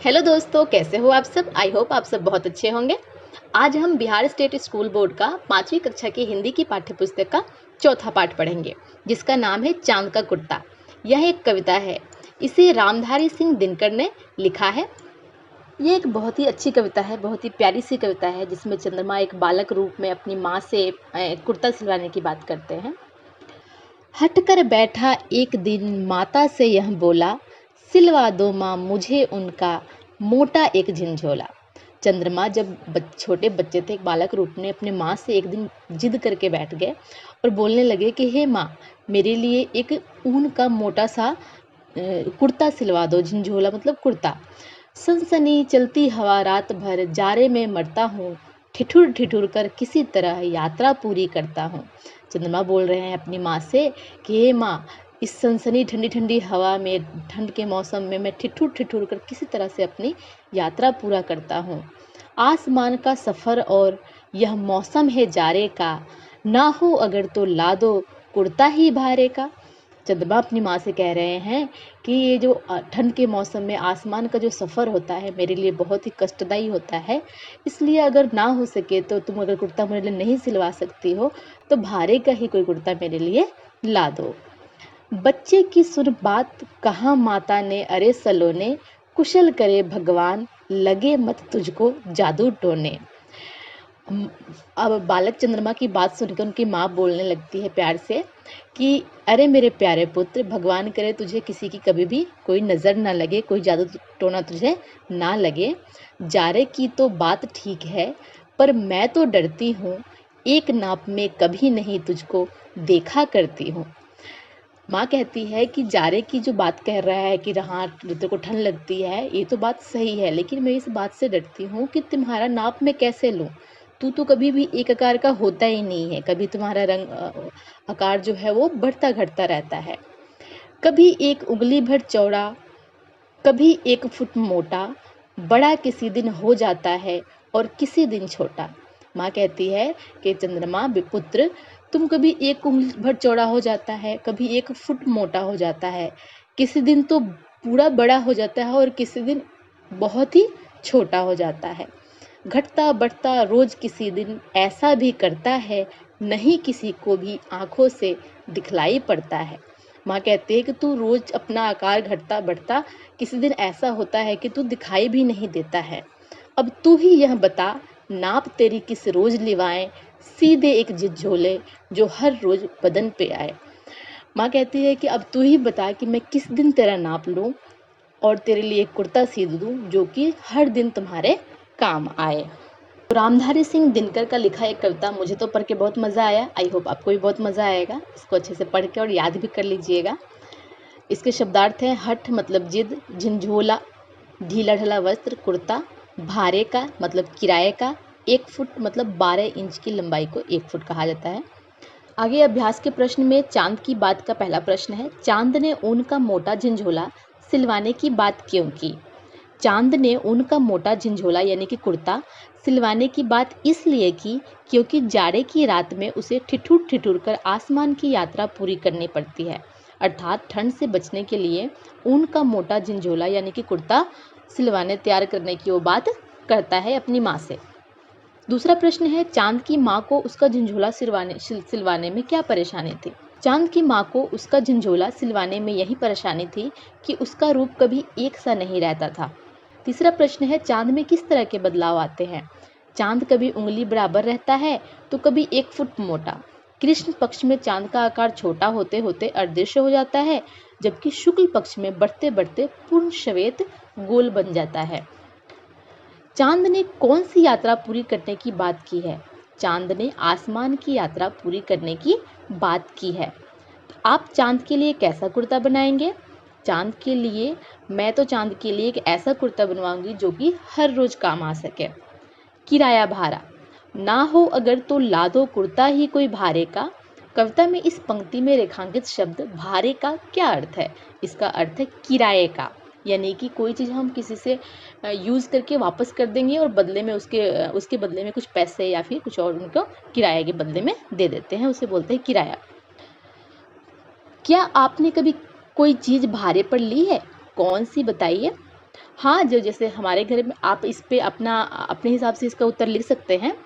Hello दोस्तों, कैसे हो आप सब? आई होप आप सब बहुत अच्छे होंगे। आज हम बिहार स्टेट स्कूल बोर्ड का 5वीं कक्षा की हिंदी की पाठ्यपुस्तक का चौथा पाठ पढ़ेंगे, जिसका नाम है चांद का कुर्ता। यह एक कविता है। इसे रामधारी सिंह दिनकर ने लिखा है। ये एक बहुत ही अच्छी कविता है, बहुत ही प्यारी सी कविता है, जिसमें चंद्रमा एक बालक रूप में अपनी माँ से कुर्ता सिलवाने की बात करते हैं। हट कर बैठा एक दिन माता से यह बोला, सिलवा दो माँ मुझे उनका मोटा एक झिंझोला। चंद्रमा जब छोटे बच्चे थे, एक बालक रूप में अपने माँ से एक दिन जिद करके बैठ गए और बोलने लगे कि हे माँ, मेरे लिए एक ऊन का मोटा सा कुर्ता सिलवा दो। झिंझोला मतलब कुर्ता। सनसनी चलती हवा रात भर, जाड़े में मरता हूँ, ठिठुर ठिठुर कर किसी तरह यात्रा पूरी करता हूँ। चंद्रमा बोल रहे हैं अपनी माँ से कि हे माँ, इस सनसनी ठंडी ठंडी हवा में, ठंड के मौसम में मैं ठिठुर ठिठुर कर किसी तरह से अपनी यात्रा पूरा करता हूँ। आसमान का सफ़र और यह मौसम है जाड़े का, ना हो अगर तो ला दो कुर्ता ही भारे का। चंद्रमा अपनी माँ से कह रहे हैं कि ये जो ठंड के मौसम में आसमान का जो सफ़र होता है, मेरे लिए बहुत ही कष्टदायी होता है। इसलिए अगर ना हो सके तो तुम अगर कुर्ता मेरे लिए नहीं सिलवा सकती हो, तो भारे का ही कोई कुर्ता मेरे लिए ला दो। बच्चे की सुन बात कहाँ माता ने, अरे सलोने, कुशल करे भगवान, लगे मत तुझको जादू टोने। अब बालक चंद्रमा की बात सुनकर उनकी माँ बोलने लगती है प्यार से कि अरे मेरे प्यारे पुत्र, भगवान करे तुझे किसी की कभी भी कोई नज़र ना लगे, कोई जादू टोना तुझे ना लगे। जारे की तो बात ठीक है, पर मैं तो डरती हूँ, एक नाप में कभी नहीं तुझको देखा करती हूँ। माँ कहती है कि जारे की जो बात कह रहा है कि हाँ तेरे को ठंड लगती है, ये तो बात सही है, लेकिन मैं इस बात से डरती हूँ कि तुम्हारा नाप मैं कैसे लूँ। तू तो कभी भी एक आकार का होता ही नहीं है, कभी तुम्हारा आकार जो है वो बढ़ता घटता रहता है। कभी एक उंगली भर चौड़ा, कभी 1 फुट मोटा, बड़ा किसी दिन हो जाता है और किसी दिन छोटा। माँ कहती है कि चंद्रमा पुत्र, तुम कभी 1 उंगली भर चौड़ा हो जाता है, कभी 1 फुट मोटा हो जाता है, किसी दिन तो पूरा बड़ा हो जाता है और किसी दिन बहुत ही छोटा हो जाता है। घटता बढ़ता रोज किसी दिन ऐसा भी करता है, नहीं किसी को भी आंखों से दिखलाई पड़ता है। माँ कहती है कि तू रोज अपना आकार घटता बढ़ता, किसी दिन ऐसा होता है कि तू दिखाई भी नहीं देता है। अब तू ही यह बता, नाप तेरी किस रोज लिवाएं, सीधे एक झिझोले जो हर रोज बदन पे आए। माँ कहती है कि अब तू ही बता कि मैं किस दिन तेरा नाप लूँ और तेरे लिए एक कुर्ता सी दूँ जो कि हर दिन तुम्हारे काम आए। तो रामधारी सिंह दिनकर का लिखा एक कविता मुझे तो पढ़ के बहुत मज़ा आया। आई होप आपको भी बहुत मज़ा आएगा। इसको अच्छे से पढ़ के और याद भी कर लीजिएगा। इसके शब्दार्थ हैं हठ मतलब जिद, झिंझोला ढीला ढाला वस्त्र, कुर्ता, भारे का मतलब किराए का, 1 फुट मतलब 12 इंच की लंबाई को 1 फुट कहा जाता है। आगे अभ्यास के प्रश्न में चांद की बात का पहला प्रश्न है, चांद ने ऊन का मोटा झिंझोला सिलवाने की बात क्यों की? चांद ने ऊन का मोटा झिंझोला यानी कि कुर्ता सिलवाने की बात इसलिए की क्योंकि जाड़े की रात में उसे ठिठुर ठिठुर कर आसमान की यात्रा पूरी करनी पड़ती है। अर्थात ठंड से बचने के लिए ऊन का मोटा झिंझोला यानी कि कुर्ता सिलवाने तैयार करने की वो बात करता है अपनी माँ से। दूसरा प्रश्न है, चांद की माँ को उसका झिंझोला सिलवाने में क्या परेशानी थी? चांद की माँ को उसका झिंझोला सिलवाने में यही परेशानी थी कि उसका रूप कभी एक सा नहीं रहता था। तीसरा प्रश्न है, चांद में किस तरह के बदलाव आते हैं? चांद कभी उंगली बराबर रहता है तो कभी 1 फुट मोटा। कृष्ण पक्ष में चांद का आकार छोटा होते होते अदृश्य हो जाता है, जबकि शुक्ल पक्ष में बढ़ते बढ़ते पूर्ण श्वेत गोल बन जाता है। चांद ने कौन सी यात्रा पूरी करने की बात की है? चांद ने आसमान की यात्रा पूरी करने की बात की है। आप चांद के लिए कैसा कुर्ता बनाएंगे? चांद के लिए मैं तो चांद के लिए एक ऐसा कुर्ता बनवाऊंगी जो कि हर रोज काम आ सके। किराया भाड़ा, ना हो अगर तो ला दो कुर्ता ही कोई भारे का। कविता में इस पंक्ति में रेखांकित शब्द भारे का क्या अर्थ है? इसका अर्थ है किराए का, यानी कि कोई चीज़ हम किसी से यूज़ करके वापस कर देंगे और बदले में उसके बदले में कुछ पैसे या फिर कुछ और उनको किराए के बदले में दे देते हैं, उसे बोलते हैं किराया। क्या आपने कभी कोई चीज़ भाड़े पर ली है? कौन सी बताइए? हाँ, जो जैसे हमारे घर में आप इस पे अपने हिसाब से इसका उत्तर लिख सकते हैं।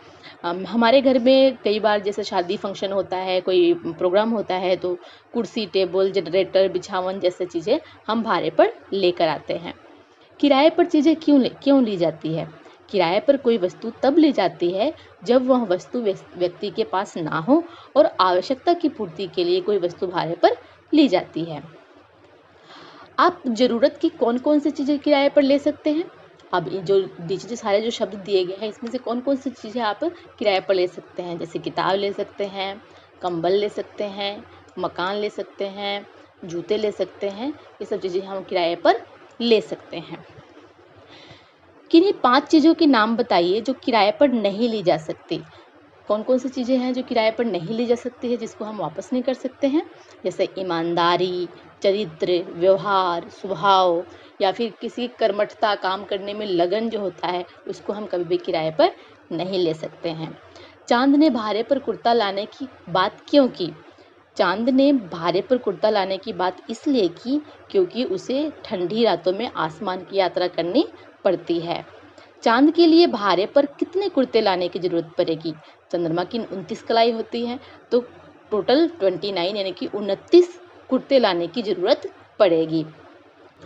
हमारे घर में कई बार जैसे शादी फंक्शन होता है, कोई प्रोग्राम होता है तो कुर्सी, टेबल, जनरेटर, बिछावन जैसे चीज़ें हम भाड़े पर लेकर आते हैं। किराए पर चीज़ें क्यों ली जाती है? किराए पर कोई वस्तु तब ली जाती है जब वह वस्तु व्यक्ति के पास ना हो और आवश्यकता की पूर्ति के लिए कोई वस्तु भाड़े पर ली जाती है। आप ज़रूरत की कौन-कौन सी चीज़ें किराए पर ले सकते हैं? अब ये जो नीचे सारे जो शब्द दिए गए हैं, इसमें से कौन-कौन सी चीज़ें आप किराए पर ले सकते हैं? जैसे किताब ले सकते हैं, कंबल ले सकते हैं, मकान ले सकते हैं, जूते ले सकते हैं, ये सब चीज़ें हम किराए पर ले सकते हैं। किन्हीं 5 चीज़ों के नाम बताइए जो किराए पर नहीं ली जा सकती। कौन-कौन सी चीज़ें हैं जो किराए पर नहीं ली जा सकती है, जिसको हम वापस नहीं कर सकते हैं? जैसे ईमानदारी, चरित्र, व्यवहार, स्वभाव या फिर किसी कर्मठता, काम करने में लगन जो होता है, उसको हम कभी भी किराए पर नहीं ले सकते हैं। चाँद ने भाड़े पर कुर्ता लाने की बात क्यों की? चाँद ने भाड़े पर कुर्ता लाने की बात इसलिए की क्योंकि उसे ठंडी रातों में आसमान की यात्रा करनी पड़ती है। चाँद के लिए भाड़े पर कितने कुर्ते लाने की ज़रूरत पड़ेगी? चंद्रमा की 29 कलाई होती है, तो टोटल 29 यानी कि 29 कुर्ते लाने की ज़रूरत पड़ेगी।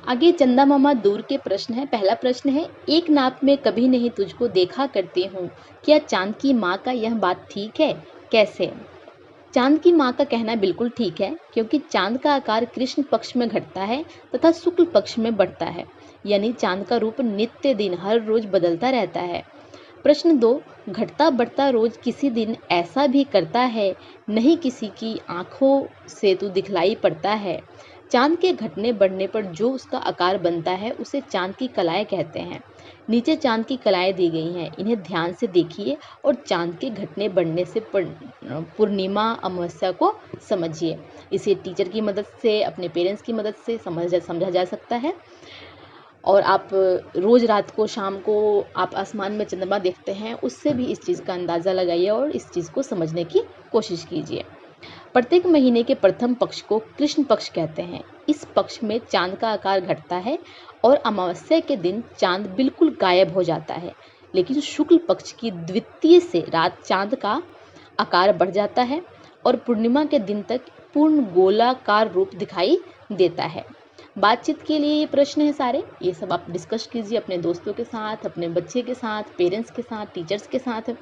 आगे चंदा मामा दूर के प्रश्न है। पहला प्रश्न है, एक नाप में कभी नहीं तुझको देखा करती हूँ, क्या चाँद की माँ का यह बात ठीक है? कैसे? चाँद की माँ का कहना बिल्कुल ठीक है क्योंकि चाँद का आकार कृष्ण पक्ष में घटता है तथा शुक्ल पक्ष में बढ़ता है, यानी चाँद का रूप नित्य दिन हर रोज बदलता रहता है। प्रश्न 2, घटता बढ़ता रोज किसी दिन ऐसा भी करता है, नहीं किसी की आंखों से तू दिखलाई पड़ता है। चाँद के घटने बढ़ने पर जो उसका आकार बनता है उसे चाँद की कलाएं कहते हैं। नीचे चाँद की कलाएं दी गई हैं, इन्हें ध्यान से देखिए और चाँद के घटने बढ़ने से पूर्णिमा अमावस्या को समझिए। इसे टीचर की मदद से, अपने पेरेंट्स की मदद से समझा जा सकता है। और आप रोज़ रात को, शाम को आप आसमान में चंद्रमा देखते हैं, उससे भी इस चीज़ का अंदाज़ा लगाइए और इस चीज़ को समझने की कोशिश कीजिए। प्रत्येक महीने के प्रथम पक्ष को कृष्ण पक्ष कहते हैं। इस पक्ष में चाँद का आकार घटता है और अमावस्या के दिन चाँद बिल्कुल गायब हो जाता है, लेकिन शुक्ल पक्ष की द्वितीय से रात चाँद का आकार बढ़ जाता है और पूर्णिमा के दिन तक पूर्ण गोलाकार रूप दिखाई देता है। बातचीत के लिए ये प्रश्न है सारे, ये सब आप डिस्कस कीजिए अपने दोस्तों के साथ, अपने बच्चे के साथ, पेरेंट्स के साथ, टीचर्स के साथ।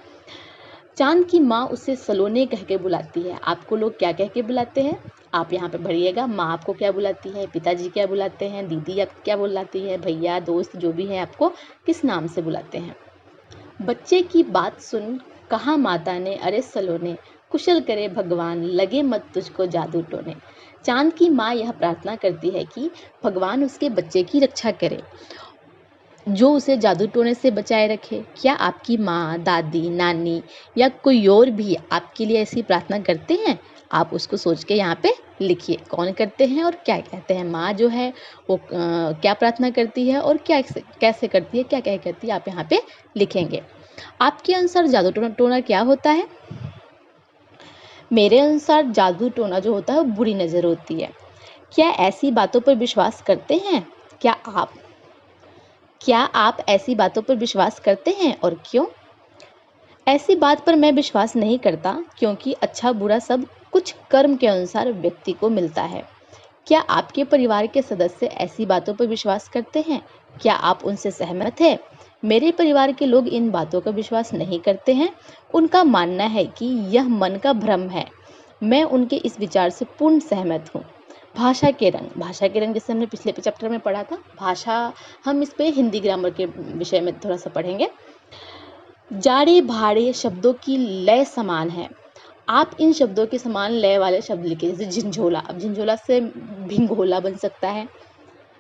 चाँद की माँ उसे सलोने कह के बुलाती है। आपको लोग क्या कह के बुलाते हैं? आप यहाँ पे भरिएगा। माँ आपको क्या बुलाती है, पिताजी क्या बुलाते हैं, दीदी आप क्या बुलाती है, भैया, दोस्त जो भी है आपको किस नाम से बुलाते हैं? बच्चे की बात सुन कहा माता ने, अरे सलोने, कुशल करे भगवान, लगे मत तुझको जादू टोने। चाँद की माँ यह प्रार्थना करती है कि भगवान उसके बच्चे की रक्षा करे, जो उसे जादू टोने से बचाए रखे। क्या आपकी माँ, दादी, नानी या कोई और भी आपके लिए ऐसी प्रार्थना करते हैं? आप उसको सोच के यहाँ पे लिखिए, कौन करते हैं और क्या कहते हैं। माँ जो है वो क्या प्रार्थना करती है और क्या कैसे करती है, क्या क्या करती है, आप यहाँ पे लिखेंगे। आपके अनुसार जादू टोना क्या होता है? मेरे अनुसार जादू टोना जो होता है वो बुरी नज़र होती है। क्या ऐसी बातों पर विश्वास करते हैं? क्या आप ऐसी बातों पर विश्वास करते हैं और क्यों? ऐसी बात पर मैं विश्वास नहीं करता क्योंकि अच्छा बुरा सब कुछ कर्म के अनुसार व्यक्ति को मिलता है। क्या आपके परिवार के सदस्य ऐसी बातों पर विश्वास करते हैं? क्या आप उनसे सहमत हैं? मेरे परिवार के लोग इन बातों का विश्वास नहीं करते हैं। उनका मानना है कि यह मन का भ्रम है। मैं उनके इस विचार से पूर्ण सहमत हूँ। भाषा के रंग जैसे हमने पिछले चैप्टर में पढ़ा था। भाषा हम इस पे हिंदी ग्रामर के विषय में थोड़ा सा पढ़ेंगे। जाड़े भाड़े शब्दों की लय समान है। आप इन शब्दों के समान लय वाले शब्द लिखिए, जैसे झिंझोला। अब झिंझोला से भिंगोला बन सकता है।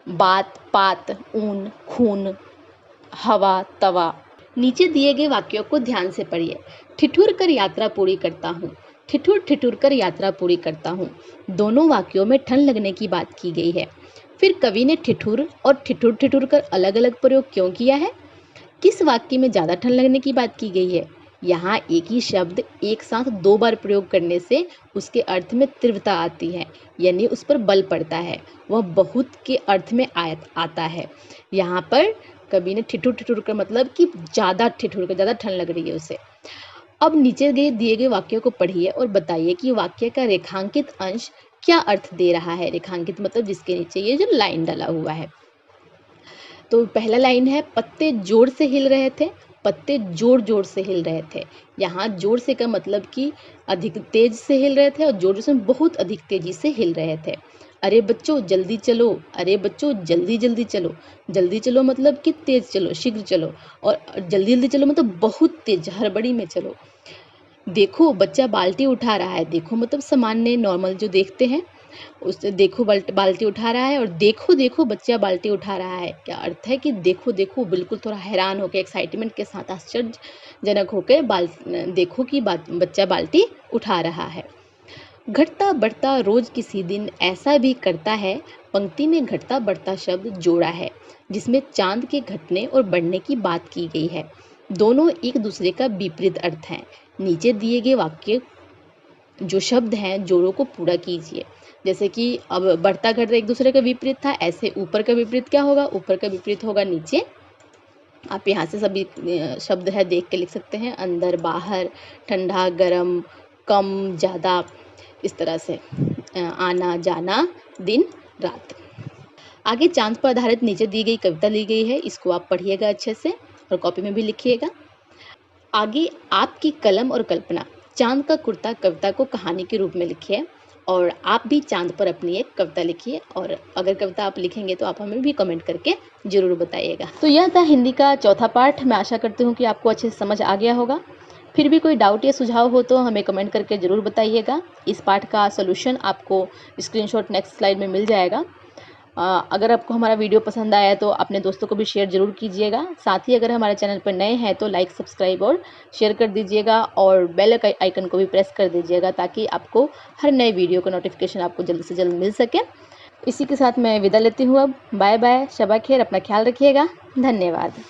बात, पात, ऊन, खून, हवा, तवा। नीचे दिए गए वाक्यों को ध्यान से पढ़िए। ठिठुर कर यात्रा पूरी करता हूँ, ठिठुर ठिठुर कर यात्रा पूरी करता हूँ। दोनों वाक्यों में ठन लगने की बात की गई है। फिर कवि ने ठिठुर और ठिठुर ठिठुर कर अलग अलग प्रयोग क्यों किया है? किस वाक्य में ज़्यादा ठन लगने की बात की गई है? यहाँ एक ही शब्द एक साथ 2 बार प्रयोग करने से उसके अर्थ में तीव्रता आती है, यानी उस पर बल पड़ता है, वह बहुत के अर्थ में आता है। यहाँ पर कवि ने ठिठुर ठिठुर का मतलब कि ज़्यादा ठिठुर का, ज़्यादा ठंड लग रही है उसे। अब नीचे दिए गए वाक्यों को पढ़िए और बताइए कि वाक्य का रेखांकित अंश क्या अर्थ दे रहा है। रेखांकित मतलब जिसके नीचे ये जो लाइन डला हुआ है। तो पहला लाइन है, पत्ते जोर से हिल रहे थे। पत्ते जोर जोर से हिल रहे थे। यहाँ जोर से का मतलब कि अधिक तेज से हिल रहे थे और जोर से बहुत अधिक तेजी से हिल रहे थे। अरे बच्चों जल्दी चलो, अरे बच्चों जल्दी जल्दी चलो। जल्दी चलो मतलब कि तेज चलो, शीघ्र चलो, और जल्दी जल्दी चलो मतलब बहुत तेज, हड़बड़ी में चलो। देखो बच्चा बाल्टी उठा रहा है। देखो मतलब सामान्य नॉर्मल जो देखते हैं, उससे देखो बाल्टी उठा रहा है, और देखो देखो बच्चा बाल्टी उठा रहा है क्या अर्थ है कि देखो देखो, बिल्कुल थोड़ा हैरान होकर, एक्साइटमेंट के साथ, आश्चर्यजनक होकर देखो कि बच्चा बाल्टी उठा रहा है। घटता बढ़ता रोज किसी दिन ऐसा भी करता है। पंक्ति में घटता बढ़ता शब्द जोड़ा है, जिसमें चांद के घटने और बढ़ने की बात की गई है। दोनों एक दूसरे का विपरीत अर्थ हैं। नीचे दिए गए वाक्य जो शब्द हैं जोड़ों को पूरा कीजिए। जैसे कि अब बढ़ता घटता एक दूसरे का विपरीत था, ऐसे ऊपर का विपरीत क्या होगा, ऊपर का विपरीत होगा नीचे। आप यहाँ से सभी शब्द है देख के लिख सकते हैं, अंदर बाहर, ठंडा गर्म, कम ज़्यादा, इस तरह से आना जाना, दिन रात। आगे चांद पर आधारित नीचे दी गई कविता ली गई है, इसको आप पढ़िएगा अच्छे से और कॉपी में भी लिखिएगा। आगे आपकी कलम और कल्पना। चांद का कुर्ता कविता को कहानी के रूप में लिखिए, और आप भी चांद पर अपनी एक कविता लिखिए, और अगर कविता आप लिखेंगे तो आप हमें भी कमेंट करके ज़रूर बताइएगा। तो यह था हिंदी का चौथा पाठ। मैं आशा करती हूँ कि आपको अच्छे से समझ आ गया होगा। फिर भी कोई डाउट या सुझाव हो तो हमें कमेंट करके ज़रूर बताइएगा। इस पाठ का सॉल्यूशन आपको स्क्रीनशॉट नेक्स्ट स्लाइड में मिल जाएगा। अगर आपको हमारा वीडियो पसंद आया तो अपने दोस्तों को भी शेयर ज़रूर कीजिएगा। साथ ही अगर हमारे चैनल पर नए हैं तो लाइक, सब्सक्राइब और शेयर कर दीजिएगा, और बेल आइकन को भी प्रेस कर दीजिएगा, ताकि आपको हर नए वीडियो का नोटिफिकेशन आपको जल्द से जल्द मिल सके। इसी के साथ मैं विदा लेती हूँ अब। बाय बाय, शबा खैर, अपना ख्याल रखिएगा। धन्यवाद।